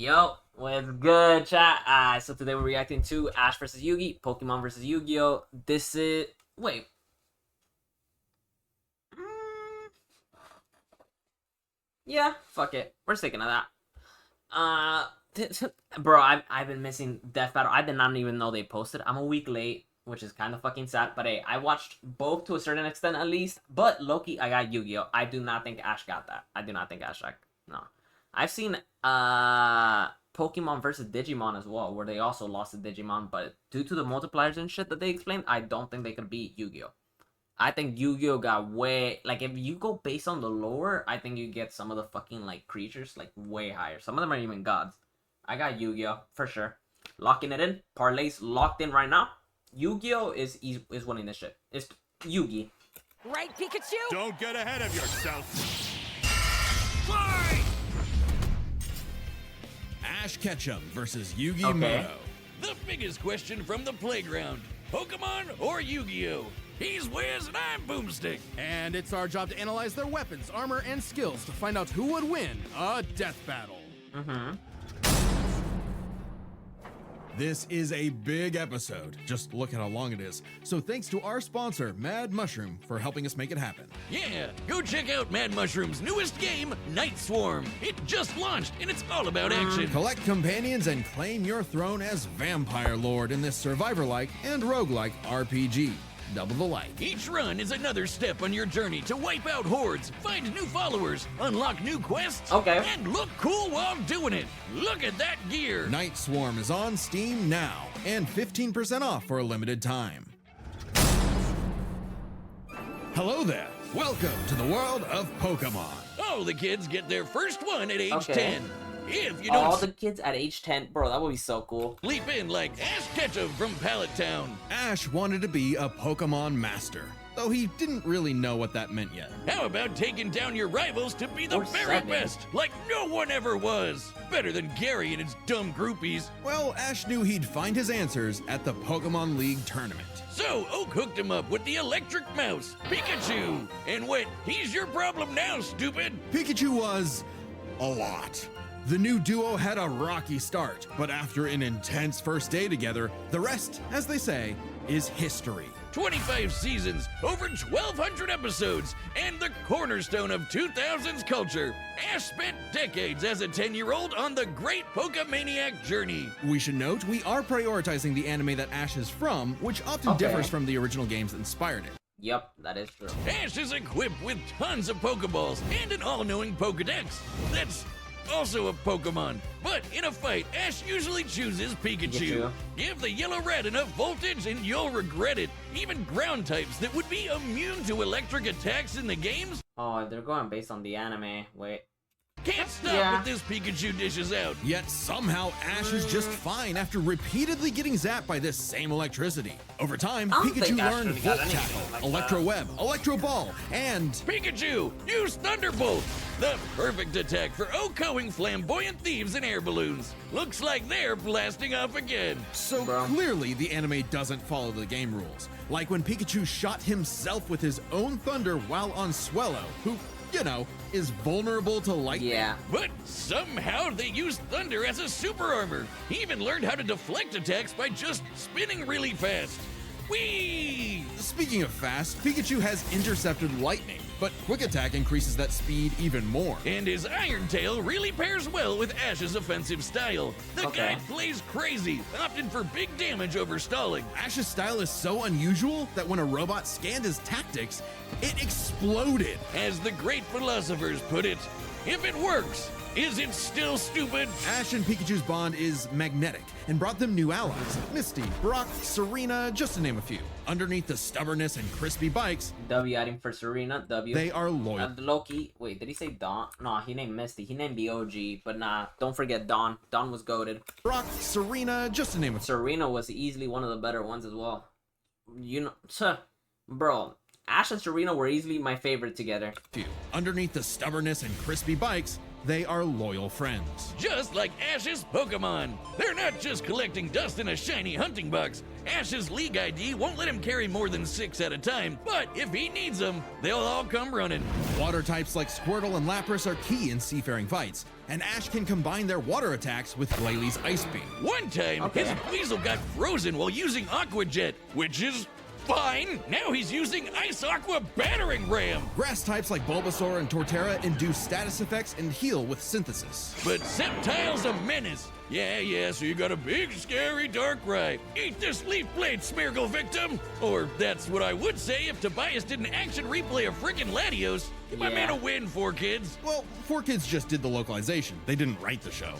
Yo, what's good, chat? So today we're reacting to Ash versus Yugi, Pokemon versus Yu-Gi-Oh! This is... Wait. Yeah, fuck it. We're sticking to that. Bro, I've been missing Death Battle. I did not even know they posted. I'm a week late, which is kind of fucking sad. But hey, I watched both to a certain extent at least. But Loki, I got Yu-Gi-Oh! I do not think Ash got that. I do not think Ash got... No. I've seen Pokemon versus Digimon as well, where they also lost to Digimon, but due to the multipliers and shit that they explained, I don't think they could beat Yu-Gi-Oh! I think Yu-Gi-Oh! Got way... Like, if you go based on the lore, I think you get some of the fucking, like, creatures, like, way higher. Some of them are even gods. I got Yu-Gi-Oh! For sure. Locking it in. Parlays locked in right now. Yu-Gi-Oh! is winning this shit. It's Yugi. Right, Pikachu? Don't get ahead of yourself. Fly! Ash Ketchum versus Yugi Okay. Moto. The biggest question from the playground. Pokemon or Yu-Gi-Oh? He's Wiz and I'm Boomstick. And it's our job to analyze their weapons, armor, and skills to find out who would win a death battle. This is a big episode. Just look at how long it is. So thanks to our sponsor, Mad Mushroom, for helping us make it happen. Yeah, go check out Mad Mushroom's newest game, Night Swarm. It just launched and it's all about action. Collect companions and claim your throne as Vampire Lord in this survivor-like and roguelike RPG. Double the like. Each run is another step on your journey to wipe out hordes, find new followers, unlock new quests, Okay. and look cool while doing it. Look at that gear. Night Swarm is on Steam now, and 15% off for a limited time. Hello there. Welcome to the world of Pokemon. All the kids get their first one at age Okay. 10. If you don't All the kids at age 10. Bro, that would be so cool. sleep in like Ash Ketchum from Pallet Town. Ash wanted to be a Pokemon master, though he didn't really know what that meant yet. How about taking down your rivals to be the Or very 7. best, like no one ever was? Better than Gary and his dumb groupies. Well, Ash knew he'd find his answers at the Pokemon League tournament. So Oak hooked him up with the electric mouse, Pikachu, and went, "He's your problem now, stupid." Pikachu was a lot. The new duo had a rocky start, but after an intense first day together, the rest, as they say, is history. 25 seasons, over 1,200 episodes, and the cornerstone of 2000s culture. Ash spent decades as a 10-year-old on the great Pokemaniac journey. We should note we are prioritizing the anime that Ash is from, which often Okay. differs from the original games that inspired it. Yep, that is true. Ash is equipped with tons of Pokeballs and an all-knowing Pokedex. That's also a Pokemon. But in a fight, Ash usually chooses Pikachu. Give the yellow rat enough voltage and you'll regret it. Even ground types that would be immune to electric attacks in the games Oh, they're going based on the anime. Wait. can't stop Yeah. what this Pikachu dishes out. Yet somehow Ash is just fine after repeatedly getting zapped by this same electricity. Over time, I don't Pikachu think Ash learned really got Volt anything Tackle, like Electro that. Web, Electro Ball, and Pikachu, use Thunderbolt! The perfect attack for OHKOing flamboyant thieves and air balloons. Looks like they're blasting off again. so Bro. clearly the anime doesn't follow the game rules. Like when Pikachu shot himself with his own thunder while on Swellow, who, you know, is vulnerable to lightning. Yeah. But somehow they used thunder as a super armor. He even learned how to deflect attacks by just spinning really fast. Whee! Speaking of fast, Pikachu has intercepted lightning, but Quick Attack increases that speed even more. And his Iron Tail really pairs well with Ash's offensive style. The Okay. guy plays crazy, opting for big damage over stalling. Ash's style is so unusual that when a robot scanned his tactics, it exploded. As the great philosophers put it, if it works, is it still stupid? Ash and Pikachu's bond is magnetic and brought them new allies. Misty, Brock, Serena, just to name a few. Underneath the stubbornness and crispy bikes, W adding for Serena. W. they are loyal. Loki. Wait, did he say Dawn? No, he named Misty. He named the OG. But nah, don't forget Dawn. Dawn was goated. Brock, Serena, just to name a Serena was easily one of the better ones as well. You know, bro. Ash and Serena were easily my favorite together. few. Underneath the stubbornness and crispy bikes, they are loyal friends. Just like Ash's Pokemon. They're not just collecting dust in a shiny hunting box. Ash's League ID won't let him carry more than 6 at a time, but if he needs them, they'll all come running. Water types like Squirtle and Lapras are key in seafaring fights, and Ash can combine their water attacks with Glalie Ice Beam. One time, Okay. his weasel got frozen while using Aqua Jet, which is fine. Now he's using Ice Aqua Battering Ram. Grass types like Bulbasaur and Torterra induce status effects and heal with Synthesis. But Sceptile's a menace. Yeah, so you got a big, scary Darkrai. Eat this Leaf Blade, Smeargle victim! Or that's what I would say if Tobias did an action replay of frickin' Latios. Give my Yeah. man a win, 4Kids. Well, 4Kids just did the localization. They didn't write the show.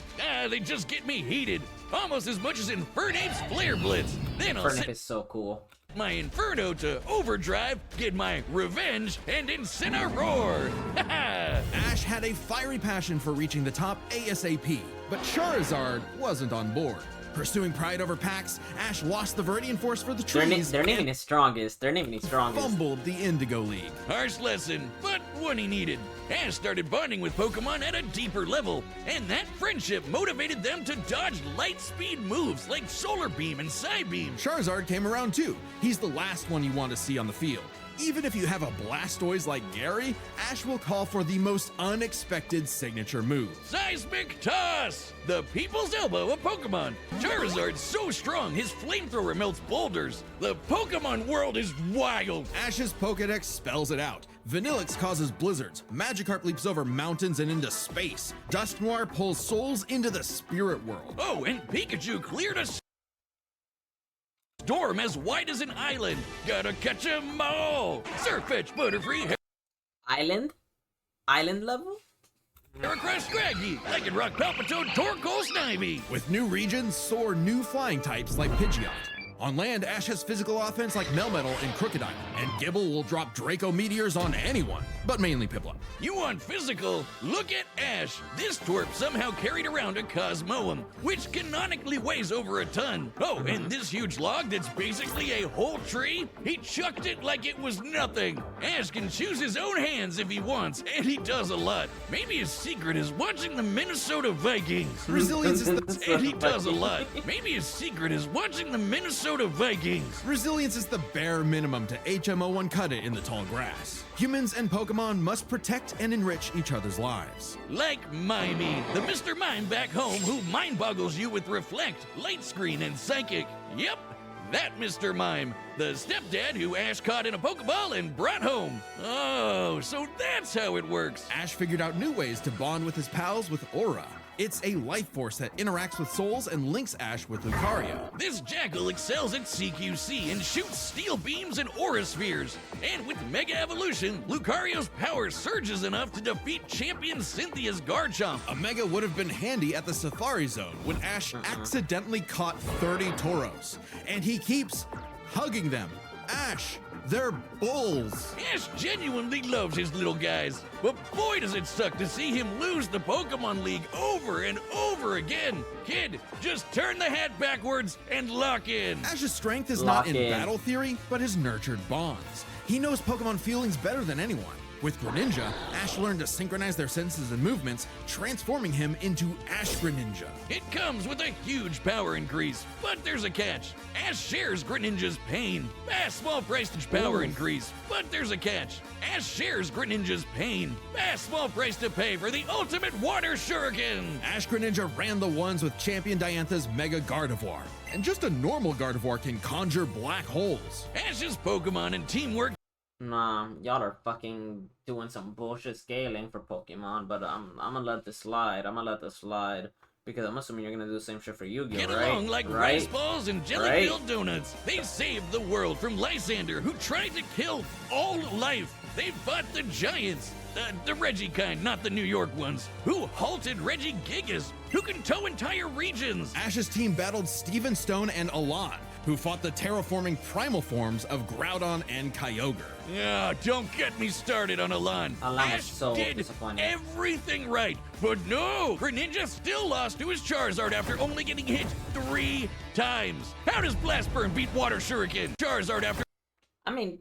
They just get me heated. Almost as much as Infernape's Flare Blitz. Then I'll Fernip set is so cool. my Inferno to overdrive, get my revenge, and Incineroar. Ash had a fiery passion for reaching the top ASAP, but Charizard wasn't on board. Pursuing pride over packs, Ash lost the Viridian Force for the trees They're naming and his strongest. They're naming his strongest. fumbled the Indigo League. Harsh lesson, but one he needed. Ash started bonding with Pokemon at a deeper level, and that friendship motivated them to dodge light speed moves like Solar Beam and Psybeam. Charizard came around too. He's the last one you want to see on the field. Even if you have a Blastoise like Gary, Ash will call for the most unexpected signature move. Seismic Toss! The people's elbow of Pokemon. Charizard's so strong, his flamethrower melts boulders. The Pokemon world is wild. Ash's Pokedex spells it out. Vanillix causes blizzards. Magikarp leaps over mountains and into space. Dusknoir pulls souls into the spirit world. Oh, and Pikachu cleared a storm as wide as an island. Gotta catch 'em all. Surfetch, Butterfree, Island? Island level? Heracross, Scraggy, Lycanroc, Palpitoad, Torkoal, Snivy. With new regions, soar new flying types like Pidgeot. On land, Ash has physical offense like Melmetal and Crocodile, and Gibble will drop Draco Meteors on anyone, but mainly Piplup. You want physical? Look at Ash. This twerp somehow carried around a Cosmoem, which canonically weighs over a ton. Oh, and this huge log that's basically a whole tree, he chucked it like it was nothing. Ash can choose his own hands if he wants, and he does a lot. Maybe his secret is watching the Minnesota Vikings. Resilience is the And he does a lot. Maybe his secret is watching the Minnesota Vikings. Resilience is the bare minimum to HMO1 cut it in the tall grass. Humans and Pokemon must protect and enrich each other's lives. Like Mimey, the Mr. Mime back home who mind boggles you with Reflect, Light Screen, and Psychic. Yep, that Mr. Mime, the stepdad who Ash caught in a Pokeball and brought home. Oh, so that's how it works. Ash figured out new ways to bond with his pals with Aura. It's a life force that interacts with souls and links Ash with Lucario. This Jackal excels at CQC and shoots steel beams and aura spheres. And with Mega Evolution, Lucario's power surges enough to defeat champion Cynthia's Garchomp. A Mega would have been handy at the Safari Zone when Ash accidentally caught 30 Tauros. And he keeps hugging them. Ash, they're bulls. Ash genuinely loves his little guys, but boy does it suck to see him lose the Pokemon League over and over again. Kid, just turn the hat backwards and lock in. Ash's strength is Lock not in in. battle theory, but his nurtured bonds. He knows Pokemon feelings better than anyone. With Greninja, Ash learned to synchronize their senses and movements, transforming him into Ash Greninja. It comes with a huge power increase, but there's a catch. Ash shares Greninja's pain. A small price power Ooh. increase, but there's a catch. Ash shares Greninja's pain. A small price to pay for the ultimate water shuriken. Ash Greninja ran the ones with Champion Diantha's Mega Gardevoir. And just a normal Gardevoir can conjure black holes. Ash's Pokemon and teamwork Nah, y'all are fucking doing some bullshit scaling for Pokemon, but I'm gonna let this slide. I'm gonna let this slide. Because I'm assuming you're gonna do the same shit for Yu-Gi-Oh, get right? along like right? rice balls and jelly-filled donuts. They saved the world from Lysander, who tried to kill all life. They fought the giants. The Reggie kind, not the New York ones. Who halted Reggie Gigas, who can tow entire regions. Ash's team battled Steven Stone and Alon, who fought the terraforming primal forms of Groudon and Kyogre. Ah, don't get me started on Alon. Alon was Ash so did disappointing. everything right, but no! Greninja still lost to his Charizard after only getting hit 3 times. How does Blast Burn beat Water Shuriken? Charizard after I mean,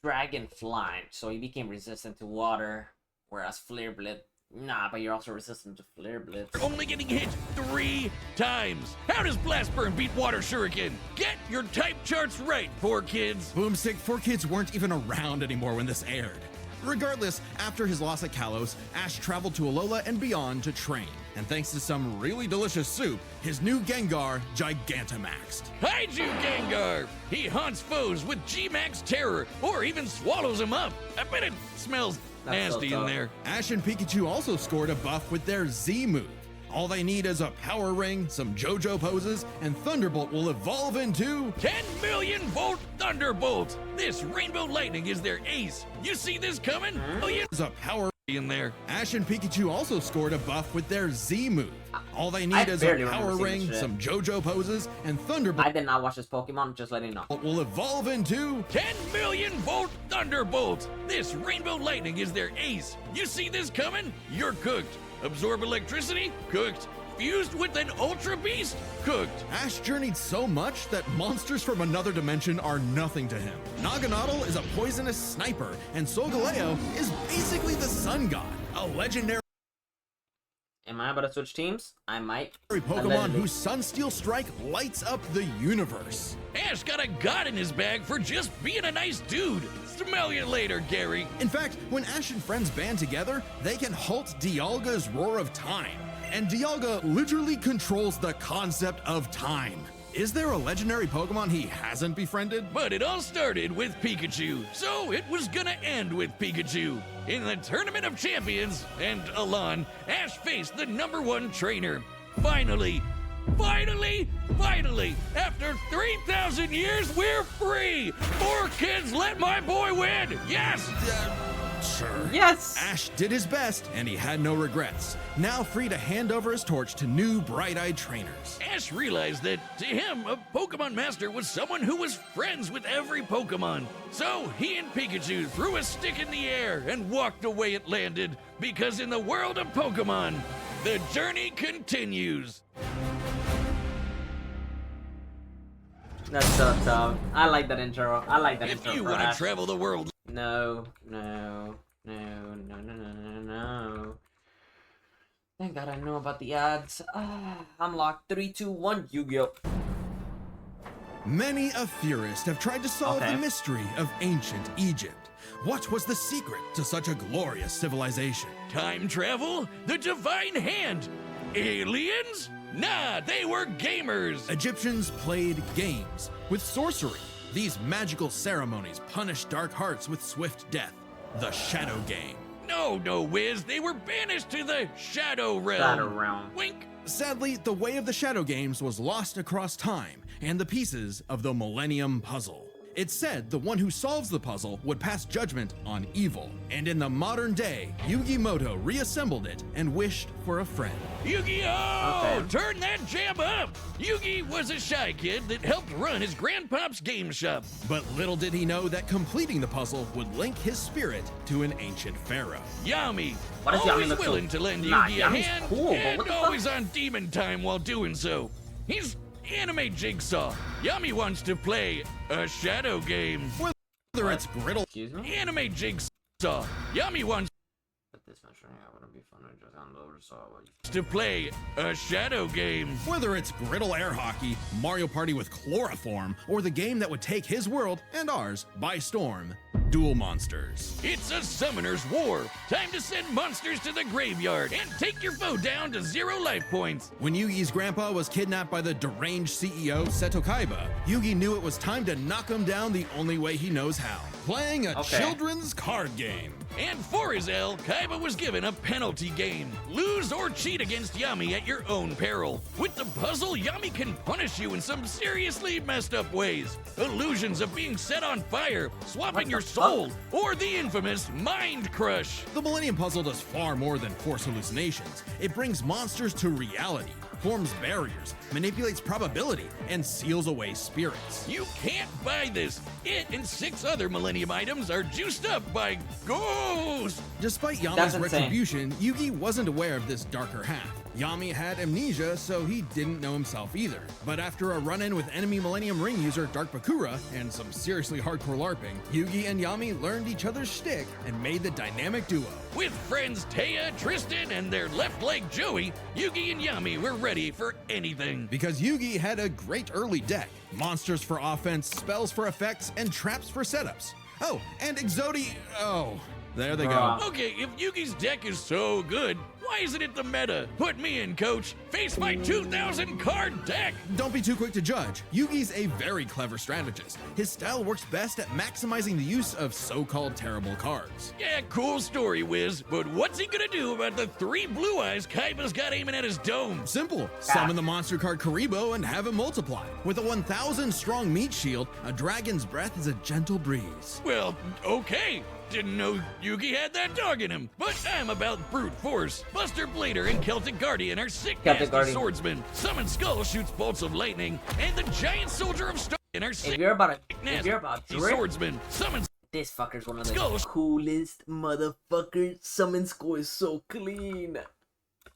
Dragon flying, so he became resistant to water, whereas Flare Blitz, nah, but you're also resistant to Flare Blitz. only getting hit 3 times. How does Blast Burn beat Water Shuriken? Get your type charts right, 4Kids. Boomstick, 4Kids weren't even around anymore when this aired. Regardless, after his loss at Kalos, Ash traveled to Alola and beyond to train. And thanks to some really delicious soup, his new Gengar Gigantamaxed. Hide you, Gengar! He haunts foes with G-Max Terror, or even swallows them up. I bet it smells That's so nasty in tough. there. Ash and Pikachu also scored a buff with their Z move. All they need is a Power Ring, some JoJo poses, and Thunderbolt will evolve into 10 million volt Thunderbolt! This Rainbow Lightning is their ace. You see this coming? Millions a Power in there. Ash and Pikachu also scored a buff with their Z move. All they I need is a barely remember Power seeing Ring, this shit. some JoJo poses, and Thunderbolt I did not watch this Pokemon, just letting you know. will evolve into 10 million volt Thunderbolt! This Rainbow Lightning is their ace. You see this coming? You're cooked. Absorb electricity? Cooked. Fused with an Ultra Beast? Cooked. Ash journeyed so much that monsters from another dimension are nothing to him. Naganadel is a poisonous sniper, and Solgaleo is basically the sun god, a legendary Am I about to switch teams? I might. Pokemon Allegedly. whose Sunsteel Strike lights up the universe. Ash got a god in his bag for just being a nice dude. Smell you later, Gary. In fact, when Ash and friends band together, they can halt Dialga's Roar of Time. And Dialga literally controls the concept of time. Is there a legendary Pokemon he hasn't befriended? But it all started with Pikachu, so it was gonna end with Pikachu. In the Tournament of Champions, and Alon, Ash faced the #1 trainer. Finally, after 3,000 years, we're free! 4 kids, let my boy win! Yes! Sure. Yes! Ash did his best, and he had no regrets. Now free to hand over his torch to new bright-eyed trainers. Ash realized that, to him, a Pokemon Master was someone who was friends with every Pokemon. So he and Pikachu threw a stick in the air and walked the way it landed, because in the world of Pokemon, the journey continues. That's so tough. I like that intro. I like that If intro you for want to Ash. travel the world, No. Thank God I know about the ads. I'm locked. 3, 2, 1. Yu-Gi-Oh! Many a theorist have tried to solve Okay. the mystery of ancient Egypt. What was the secret to such a glorious civilization? time travel, the divine hand, aliens? Nah, they were gamers. Egyptians played games with sorcery. These magical ceremonies punished dark hearts with swift death. The Shadow Game. No, Wiz, they were banished to the Shadow Realm. Shadow Realm. Wink. Sadly, the way of the Shadow Games was lost across time and the pieces of the Millennium Puzzle. It's said the one who solves the puzzle would pass judgment on evil. And in the modern day, Yugi Moto reassembled it and wished for a friend. Yu-Gi-Oh! Okay. Turn that jam up! Yugi was a shy kid that helped run his grandpop's game shop. But little did he know that completing the puzzle would link his spirit to an ancient pharaoh. Yami, Why does Yami always look so- willing to lend Nah, Yugi a Yami's hand, cool, but and what the fuck? always on demon time while doing so. He's anime Jigsaw. Yami wants to play a shadow game. Whether it's Griddle Excuse me? Anime Jigsaw. Yami wants But this mention, yeah, wouldn't be fun to just unload or so. to play a shadow game. Whether it's Griddle Air Hockey, Mario Party with Chloroform, or the game that would take his world and ours by storm, Duel Monsters. It's a summoner's war. Time to send monsters to the graveyard and take your foe down to 0 life points. When Yugi's grandpa was kidnapped by the deranged CEO Seto Kaiba, Yugi knew it was time to knock him down the only way he knows how, playing a Okay. children's card game. And for his L, Kaiba was given a penalty game. Lose or cheat against Yami at your own peril. With the puzzle, Yami can punish you in some seriously messed up ways. Illusions of being set on fire, swapping your soul, or the infamous Mind Crush. The Millennium Puzzle does far more than force hallucinations. It brings monsters to reality, forms barriers, manipulates probability, and seals away spirits. You can't buy this. It and 6 other Millennium items are juiced up by ghosts. Despite That's Yami's insane. retribution, Yugi wasn't aware of this darker half. Yami had amnesia, so he didn't know himself either. But after a run-in with enemy Millennium Ring user Dark Bakura and some seriously hardcore LARPing, Yugi and Yami learned each other's shtick and made the dynamic duo. With friends Taya, Tristan, and their left leg Joey, Yugi and Yami were ready for anything. Because Yugi had a great early deck. Monsters for offense, spells for effects, and traps for setups. Oh, and There they Bruh. go. Okay, if Yugi's deck is so good, why isn't it the meta? Put me in, coach. Face my 2,000 card deck. Don't be too quick to judge. Yugi's a very clever strategist. His style works best at maximizing the use of so-called terrible cards. Yeah, cool story, Wiz. But what's he gonna do about the 3 blue eyes Kaiba's got aiming at his dome? Simple. Summon the monster card Karibo and have him multiply. With a 1,000 strong meat shield, a dragon's breath is a gentle breeze. Well, okay. Didn't know Yugi had that dog in him. But I'm about brute force. Buster Blader and Celtic Guardian are sick Celtic nasty Guardian. swordsmen. Summon Skull shoots bolts of lightning. And the giant soldier of stone are If sick you're about nasty drip, swordsmen. Summon this fucker's one of the Skull. coolest motherfuckers. Summon score is so clean.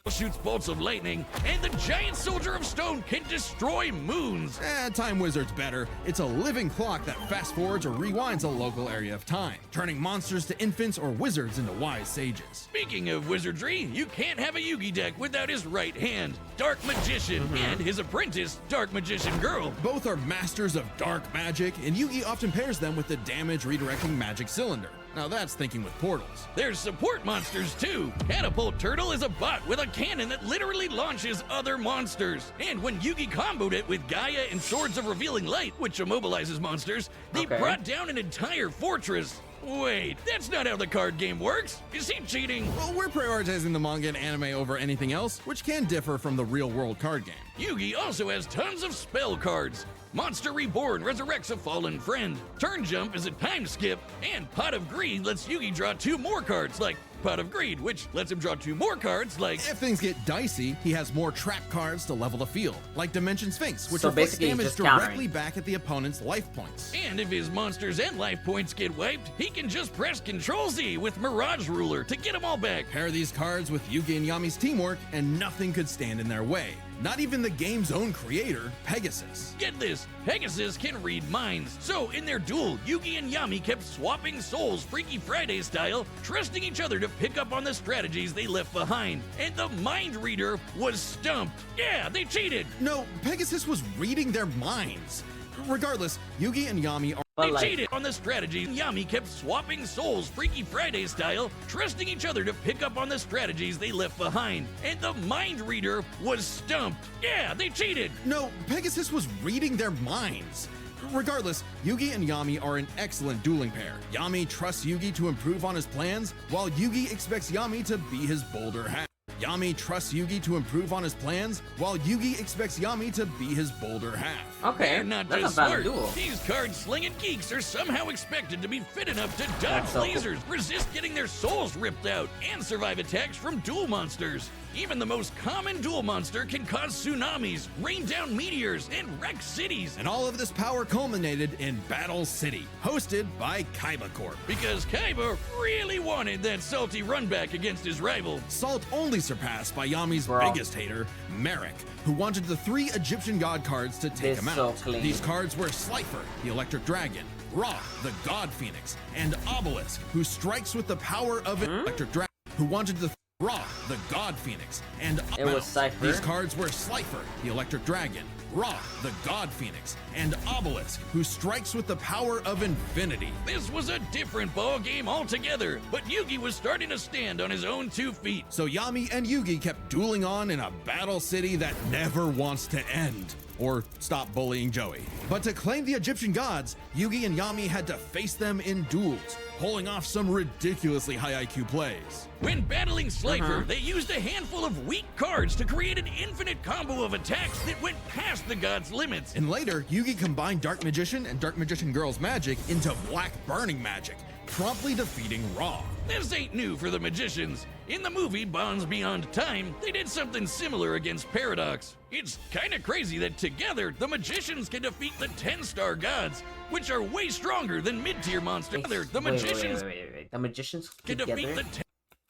shoots bolts of lightning, and the giant soldier of stone can destroy moons. Time Wizard's better. It's a living clock that fast forwards or rewinds a local area of time, turning monsters to infants or wizards into wise sages. Speaking of wizardry, you can't have a Yugi deck without his right hand, Dark Magician, and his apprentice, Dark Magician Girl. Both are masters of dark magic, and Yugi often pairs them with the damage redirecting magic cylinder. Now that's thinking with portals. There's support monsters too. Catapult Turtle is a bot with a cannon that literally launches other monsters. And when Yugi comboed it with Gaia and Swords of Revealing Light, which immobilizes monsters, they Okay. brought down an entire fortress. Wait, that's not how the card game works. Is he cheating? Well, we're prioritizing the manga and anime over anything else, which can differ from the real-world card game. Yugi also has tons of spell cards. Monster Reborn resurrects a fallen friend. Turn Jump is a time skip. And Pot of Greed lets Yugi draw 2 more cards, like Pot of Greed, which lets him draw 2 more cards, like... If things get dicey, he has more trap cards to level the field, like Dimension Sphinx, which So reflects basically he's damage just directly countering. back at the opponent's life points. And if his monsters and life points get wiped, he can just press Ctrl-Z with Mirage Ruler to get them all back. Pair these cards with Yugi and Yami's teamwork, and nothing could stand in their way. Not even the game's own creator, Pegasus. Get this, Pegasus can read minds. So in their duel, Yugi and Yami kept swapping souls Freaky Friday style, trusting each other to pick up on the strategies they left behind. And the mind reader was stumped. Yeah, they cheated. No, Pegasus was reading their minds. Regardless, Yugi and Yami are But They like, cheated on the strategy. Yami kept swapping souls Freaky Friday style, trusting each other to pick up on the strategies they left behind. And the mind reader was stumped. Yeah, they cheated. No, Pegasus was reading their minds. Regardless, Yugi and Yami are an excellent dueling pair. Yami trusts Yugi to improve on his plans, while Yugi expects Yami to be his bolder half. Yami trusts Yugi to improve on his plans, while Yugi expects Yami to be his bolder half. okay, They're not that's just a bad smart. duel. These card-slinging geeks are somehow expected to be fit enough to dodge That's so cool. lasers, resist getting their souls ripped out, and survive attacks from duel monsters. Even the most common duel monster can cause tsunamis, rain down meteors, and wreck cities. And all of this power culminated in Battle City, hosted by Kaiba Corp. Because Kaiba really wanted that salty run back against his rival. Salt only surpassed by Yami's Bro. biggest hater, Merrick, who wanted the 3 Egyptian god cards to take This him so out. clean. These cards were Slifer, the Electric Dragon, Ra, the God Phoenix, and Obelisk, who strikes with the power of an Electric Dragon, who wanted the Ra, the God Phoenix, and It was Cypher. These cards were Slifer, the Electric Dragon, Ra, the God Phoenix, and Obelisk, who strikes with the power of infinity. This was a different ball game altogether, but Yugi was starting to stand on his own 2 feet. So Yami and Yugi kept dueling on in a battle city that never wants to end. Or stop bullying Joey. But to claim the Egyptian gods, Yugi and Yami had to face them in duels, pulling off some ridiculously high IQ plays. When battling Slifer, they used a handful of weak cards to create an infinite combo of attacks that went past the god's limits. And later, Yugi combined Dark Magician and Dark Magician Girl's magic into Black Burning magic, promptly defeating Ra. This ain't new for the magicians. In the movie Bonds Beyond Time, they did something similar against Paradox. It's kinda crazy that together, the magicians can defeat the 10-star gods, which are way stronger than mid-tier monsters. The magicians The magicians can together. defeat the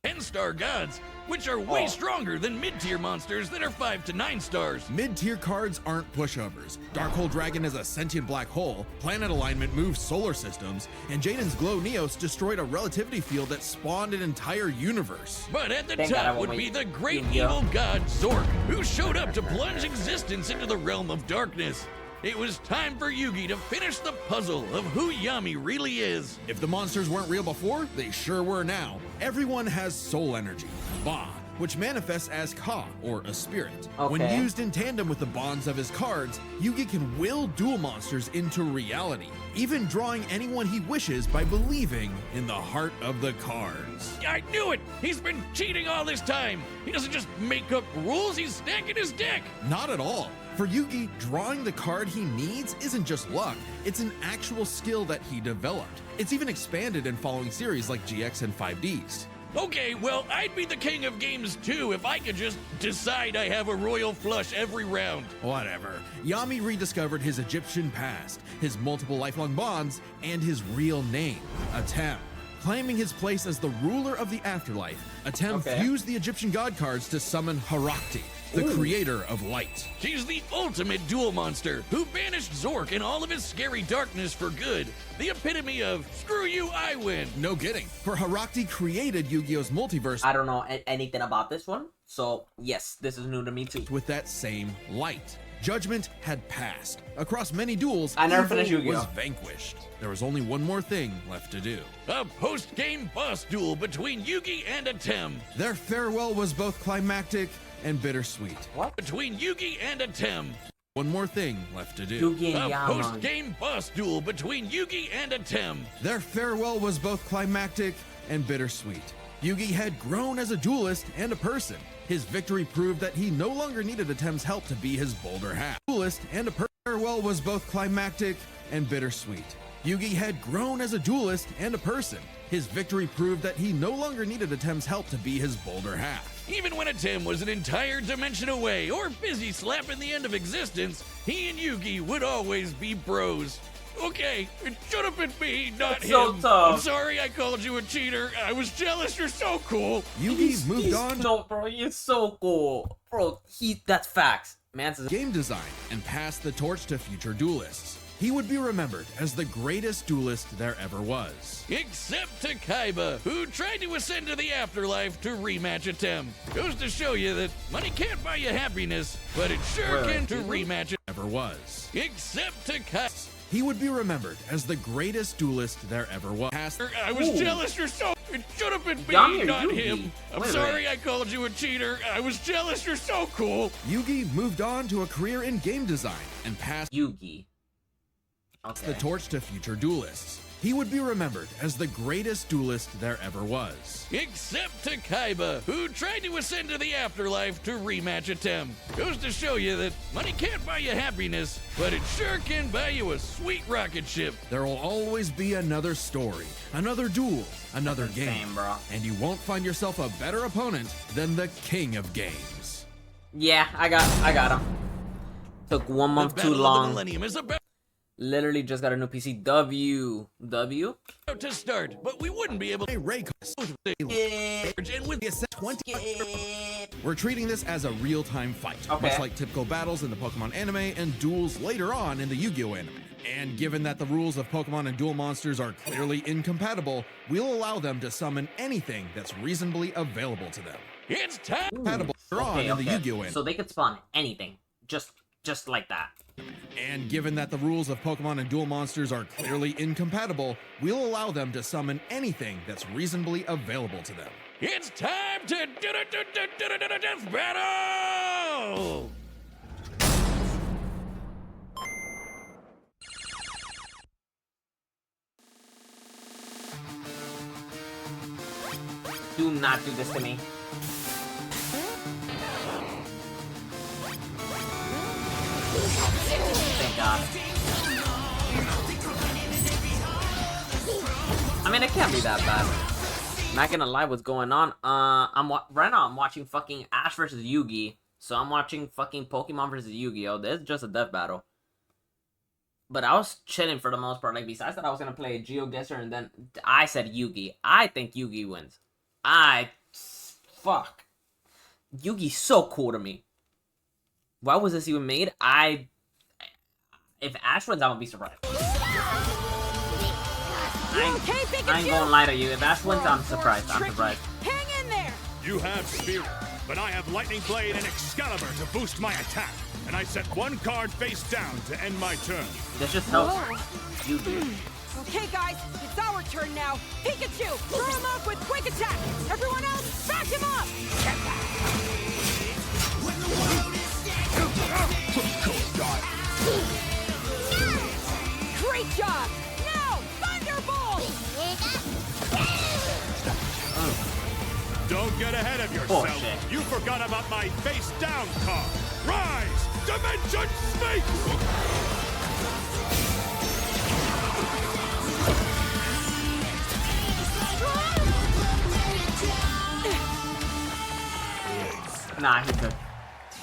10-star gods, which are way stronger than mid-tier monsters that are 5 to 9 stars. Mid-tier cards aren't pushovers. Darkhold Dragon is a sentient black hole, planet alignment moves solar systems, and Jaden's Glow Neos destroyed a relativity field that spawned an entire universe. But at the Thank God I top won't would be wait. the great Yeah. evil god Zork, who showed up to plunge existence into the realm of darkness. It was time for Yugi to finish the puzzle of who Yami really is. If the monsters weren't real before, they sure were now. Everyone has soul energy, Ba, which manifests as Ka, or a spirit. When Okay. used in tandem with the bonds of his cards, Yugi can will duel monsters into reality, even drawing anyone he wishes by believing in the heart of the cards. I knew it! He's been cheating all this time! He doesn't just make up rules, he's stacking his deck! Not at all. For Yugi, drawing the card he needs isn't just luck, it's an actual skill that he developed. It's even expanded in following series like GX and 5Ds. Okay, well, I'd be the king of games too if I could just decide I have a royal flush every round. Whatever. Yami rediscovered his Egyptian past, his multiple lifelong bonds, and his real name, Atem. Claiming his place as the ruler of the afterlife, Atem fused the Egyptian god cards to summon Harakti, the creator of light. She's the ultimate duel monster who banished Zork and all of his scary darkness for good. The epitome of, screw you, I win. No kidding, for Harakti created Yu-Gi-Oh's multiverse I don't know anything about this one, so yes, this is new to me too. with that same light. Judgment had passed. Across many duels, I never evil finished Yu-Gi-Oh! was vanquished. There was only one more thing left to do. A post-game boss duel between Yugi and Atem. Their farewell was both climactic and bittersweet. Between Yugi and Atem. One more thing left to do. Yugi and A Yall. post-game boss duel between Yugi and Atem. Their farewell was both climactic and bittersweet. Yugi had grown as a duelist and a person. His victory proved that he no longer needed Atem's help to be his bolder half. Duelist and a farewell was both climactic and bittersweet. Yugi had grown as a duelist and a person. His victory proved that he no longer needed Atem's help to be his bolder half. Even when Atem was an entire dimension away or busy slapping the end of existence, he and Yugi would always be bros. Okay, it should have been me, not That's so him. tough. I'm sorry I called you a cheater. I was jealous. You're so cool. Yugi moved on to No, bro, he's so cool. Bro, that's facts. Man's is game design and passed the torch to future duelists. He would be remembered as the greatest duelist there ever was. Except to Kaiba, who tried to ascend to the afterlife to rematch Atem. Goes to show you that money can't buy you happiness, but it sure can to rematch it. Ever was. Except to Kaiba. He would be remembered as the greatest duelist there ever was. I was jealous. You're so. It should have been me, Yami or not Yugi? him. I'm Wait, sorry I called you a cheater. I was jealous. You're so cool. Yugi moved on to a career in game design and passed Yugi. Okay. the torch to future duelists. He would be remembered as the greatest duelist there ever was. Except to Kaiba, who tried to ascend to the afterlife to rematch Atem. Goes to show you that money can't buy you happiness, but it sure can buy you a sweet rocket ship. There will always be another story, another duel, another game, insane, bro. and you won't find yourself a better opponent than the king of games. Yeah, I got him. Took 1 month The too Battle of the long. Millennium is about Literally just got a new PC. W. to start, but we wouldn't be able to Hey, Raycon, and with the Ascent 20. We're treating this as a real-time fight, Okay. much like typical battles in the Pokemon anime and duels later on in the Yu-Gi-Oh anime. And given that the rules of Pokemon and duel monsters are clearly incompatible, we'll allow them to summon anything that's reasonably available to them. it's time. Compatible later on in the Yu-Gi-Oh anime. So they could spawn anything. Just like that. And given that the rules of Pokemon and duel monsters are clearly incompatible, we'll allow them to summon anything that's reasonably available to them. It's time to death battle. Do not do this to me. Thank God. I mean, it can't be that bad. Not gonna lie, what's going on? Right now I'm watching fucking Ash versus Yugi. So I'm watching fucking Pokemon versus Yu-Gi-Oh. This is just a death battle. But I was chilling for the most part. Like, besides that, I was gonna play a GeoGuessr, and then I said Yugi. I think Yugi wins. Fuck. Yugi's so cool to me. Why was this even made? If Ash wins, I'm gonna be surprised. I ain't gonna lie to you. If Ash wins, I'm surprised. I'm surprised. Hang in there! You have spirit. but I have Lightning Blade and Excalibur to boost my attack. And I set one card face down to end my turn. This just helps Whoa. Yugi. Okay, guys, it's our turn now. Pikachu, throw him off with quick attack. Everyone else, back him up. Great job. Now, Thunderbolt. Don't get ahead of yourself. Bullshit. You forgot about my face down card. Rise, Dimension Space. Nah, he could.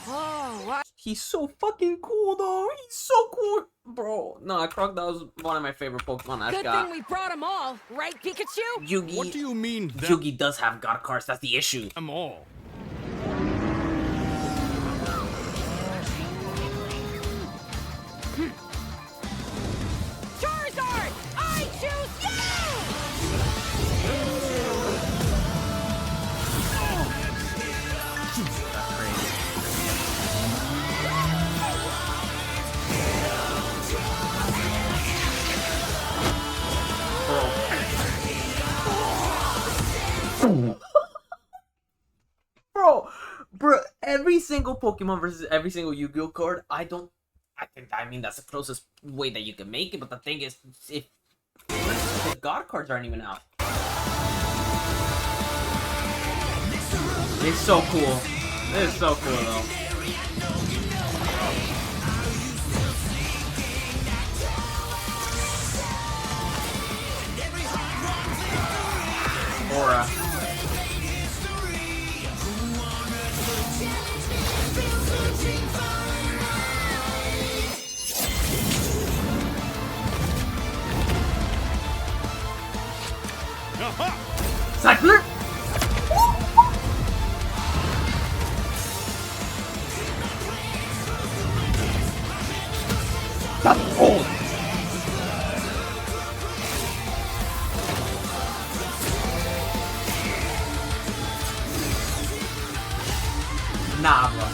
Oh, what? He's so fucking cool, though. He's so cool. Bro, no, Crocodile's one of my favorite Pokemon I've Good got. thing we brought them all, right, Pikachu? Yugi. What do you mean that Yugi does have God cards. That's the issue. I'm all? Charizard, I choose you! That's crazy. Bro, every single Pokemon versus every single Yu-Gi-Oh card, I mean, that's the closest way that you can make it, but the thing is, if the God cards aren't even out. It's so cool. It's so cool, though. Aura. Aha! Cycler? That's old. Nah, bro.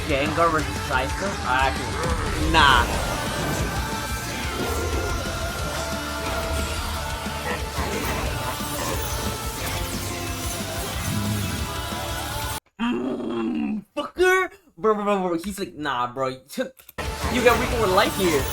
Gengar versus Cycler? Actually, nah. Fucker! Bro. He's like, nah, bro. You got Rico with life here.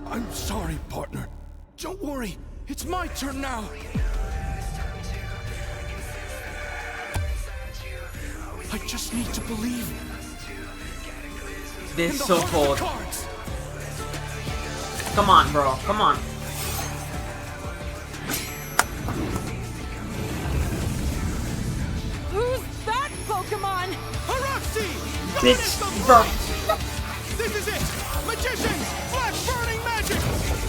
I'm sorry, partner. Don't worry. It's my turn now. I just need to believe. This in is the so heart of cold. the cards. Come on, bro. Come on. Who's that Pokemon? Haruxi! Bitch, bro. This is it! Magicians! Flash burning magic!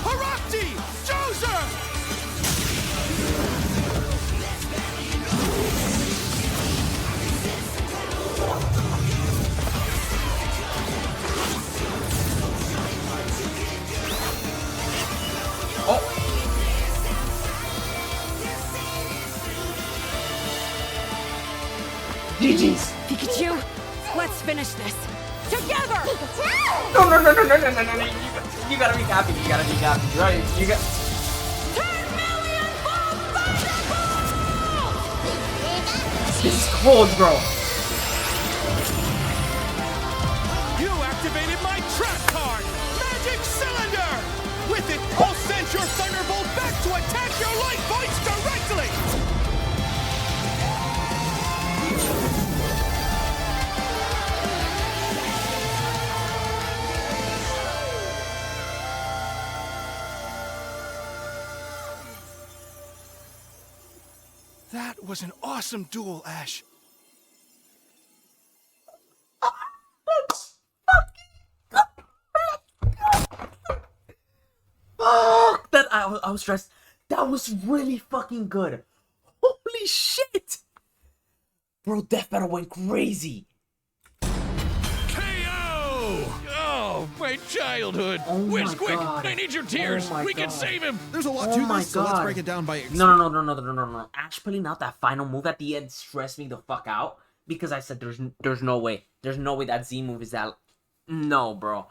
Haruxi! Joser! GG's. Pikachu, let's finish this. Together! No. You gotta be happy. You gotta be happy, right? You got. 10 million volt Thunderbolt! This is cold, bro. You activated my trap card! Magic Cylinder! With it, I'll send your Thunderbolt back to attack your life points directly! That was an awesome duel, Ash. I was stressed. That was really fucking good. Holy shit! Bro, Death Battle went crazy. Oh, my childhood. Oh my Wiz, quick, God. I need your tears. Oh my We can God. save him. There's a lot Oh to my this, so let's God. break it down by No. Ash pulling out that final move at the end stressed me the fuck out because I said there's no way. There's no way that Z move is that. No, bro.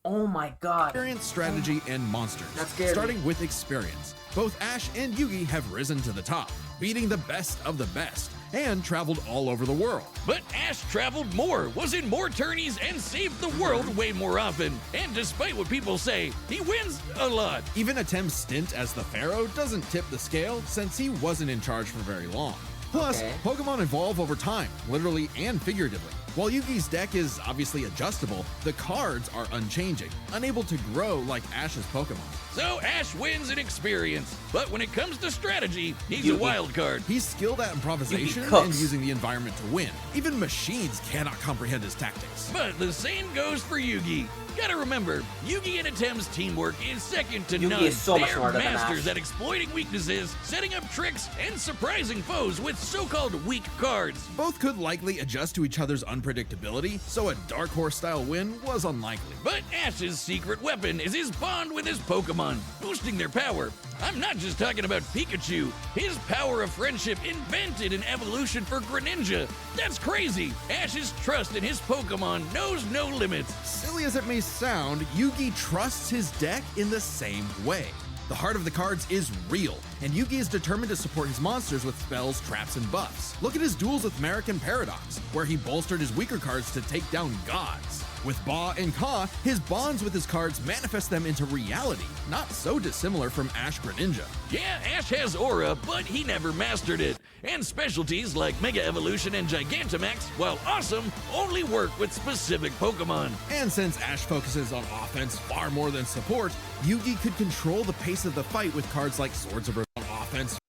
Oh my God. experience, strategy, and monsters. That's scary. Starting with experience. Both Ash and Yugi have risen to the top, beating the best of the best, and traveled all over the world. But Ash traveled more, was in more tourneys, and saved the world way more often. And despite what people say, he wins a lot. Even Atem's stint as the Pharaoh doesn't tip the scale since he wasn't in charge for very long. Plus, Okay. Pokemon evolve over time, literally and figuratively. While Yugi's deck is obviously adjustable, the cards are unchanging, unable to grow like Ash's Pokemon. So Ash wins in experience. But when it comes to strategy, he's a Yugi. wild card. He's skilled at improvisation Yugi cooks. and using the environment to win. Even machines cannot comprehend his tactics. But the same goes for Yugi. Gotta remember, Yugi and Atem's teamwork is second to Yugi none. is so much They're smarter than masters Ash. at exploiting weaknesses, setting up tricks, and surprising foes with so-called weak cards. Both could likely adjust to each other's unpredictability, so a Dark Horse-style win was unlikely. But Ash's secret weapon is his bond with his Pokemon, boosting their power. I'm not just talking about Pikachu. His power of friendship invented an evolution for Greninja. That's crazy. Ash's trust in his Pokemon knows no limits. Silly as it may sound, Yugi trusts his deck in the same way. The heart of the cards is real, and Yugi is determined to support his monsters with spells, traps, and buffs. Look at his duels with Merrick and Paradox, where he bolstered his weaker cards to take down gods. With Ba and Ka, his bonds with his cards manifest them into reality, not so dissimilar from Ash Greninja. Yeah, Ash has aura, but he never mastered it. And specialties like Mega Evolution and Gigantamax, while awesome, only work with specific Pokemon. And since Ash focuses on offense far more than support, Yugi could control the pace of the fight with cards like Swords of offense.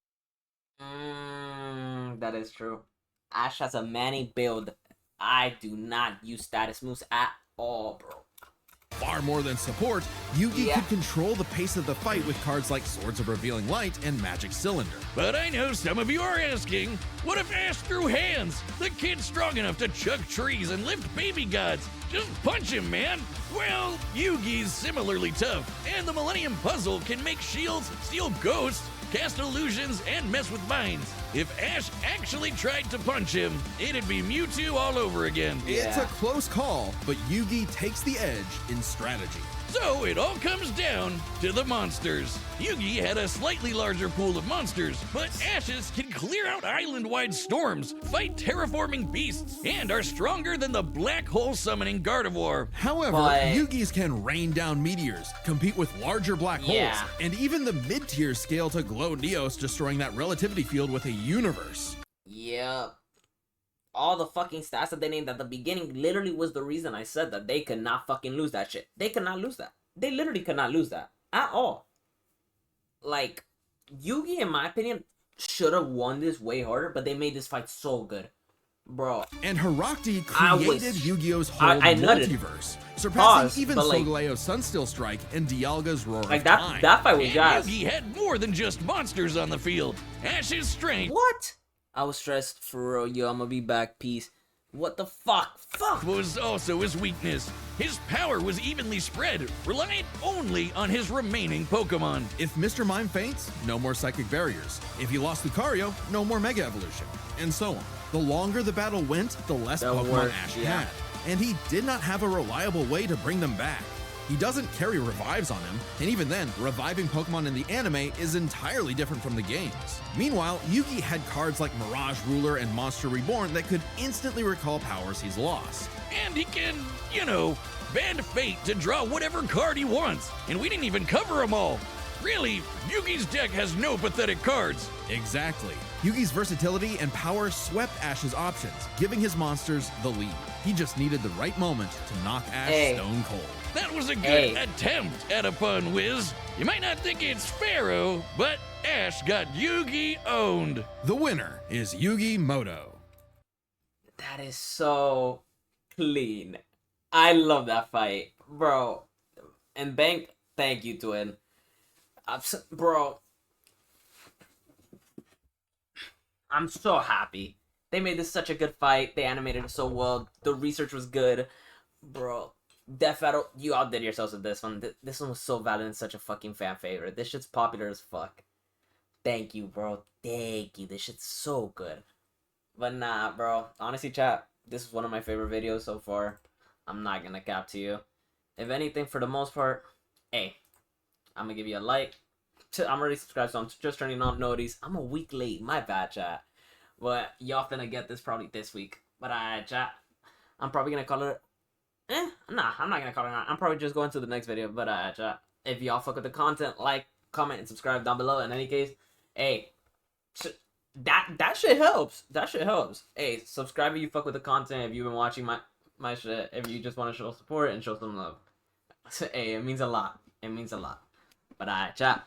That is true. Ash has a Manny build. I do not use status moves at all, bro. Far more than support, Yugi Yeah. could control the pace of the fight with cards like Swords of Revealing Light and Magic Cylinder. But I know some of you are asking, what if Ash threw hands? The kid's strong enough to chuck trees and lift baby gods. Just punch him, man. Well, Yugi's similarly tough, and the Millennium Puzzle can make shields, steal ghosts, cast illusions, and mess with minds. If Ash actually tried to punch him, it'd be Mewtwo all over again. It's Yeah. a close call, but Yugi takes the edge in strategy. So it all comes down to the monsters. Yugi had a slightly larger pool of monsters, but Ash's can clear out island-wide storms, fight terraforming beasts, and are stronger than the black hole summoning Gardevoir. However, But- Yugi's can rain down meteors, compete with larger black Yeah. holes, and even the mid-tier scale to Glow Neos, destroying that relativity field with a universe. Yep. All the fucking stats that they named at the beginning literally was the reason I said that they could not fucking lose that shit. They could not lose that. They literally could not lose that. At all. Like, Yugi, in my opinion, should have won this way harder, but they made this fight so good. Bro. And Herakti I was- created Yu-Gi-Oh's whole I nutted. multiverse, surpassing Pause, even but, like- Solgaleo's Sunstill Strike and Dialga's Roar Like, of that Time. that fight was And jazz. Yugi had more than just monsters on the field. Ash's strength What? I was stressed for real. Yo, I'm gonna be back. Peace. What the fuck? Fuck! was also his weakness. His power was evenly spread, reliant only on his remaining Pokemon. If Mr. Mime faints, no more psychic barriers. If he lost Lucario, no more Mega Evolution, and so on. The longer the battle went, the less The Pokemon worse, Ash yeah. had, and he did not have a reliable way to bring them back. He doesn't carry revives on him, and even then, reviving Pokemon in the anime is entirely different from the games. Meanwhile, Yugi had cards like Mirage Ruler and Monster Reborn that could instantly recall powers he's lost. And he can, bend fate to draw whatever card he wants. And we didn't even cover them all. Really, Yugi's deck has no pathetic cards. Exactly. Yugi's versatility and power swept Ash's options, giving his monsters the lead. He just needed the right moment to knock Ash Hey. stone cold. That was a good Hey. attempt at a pun, Wiz. You might not think it's Pharaoh, but Ash got Yugi owned. The winner is Yugi Moto. That is so clean. I love that fight, bro. And Bank, thank you, Twin. Bro, I'm so happy. They made this such a good fight. They animated it so well. The research was good. Bro, Death Battle, you outdid yourselves with this one. This one was so valid and such a fucking fan favorite. This shit's popular as fuck. Thank you, bro. Thank you. This shit's so good. But nah, bro. Honestly, chat, this is one of my favorite videos so far. I'm not gonna cap to you. If anything, for the most part, hey, I'm gonna give you a like. I'm already subscribed, so I'm just turning on notice. I'm a week late. My bad, chat. But y'all finna get this probably this week. But chat, I'm probably gonna call it. Nah, I'm not gonna call it. I'm probably just going to the next video. But chat, if y'all fuck with the content, like, comment, and subscribe down below. In any case, hey, that shit helps. That shit helps. Hey, subscribe if you fuck with the content. If you've been watching my shit, if you just want to show support and show some love. Hey, it means a lot. It means a lot. But chat,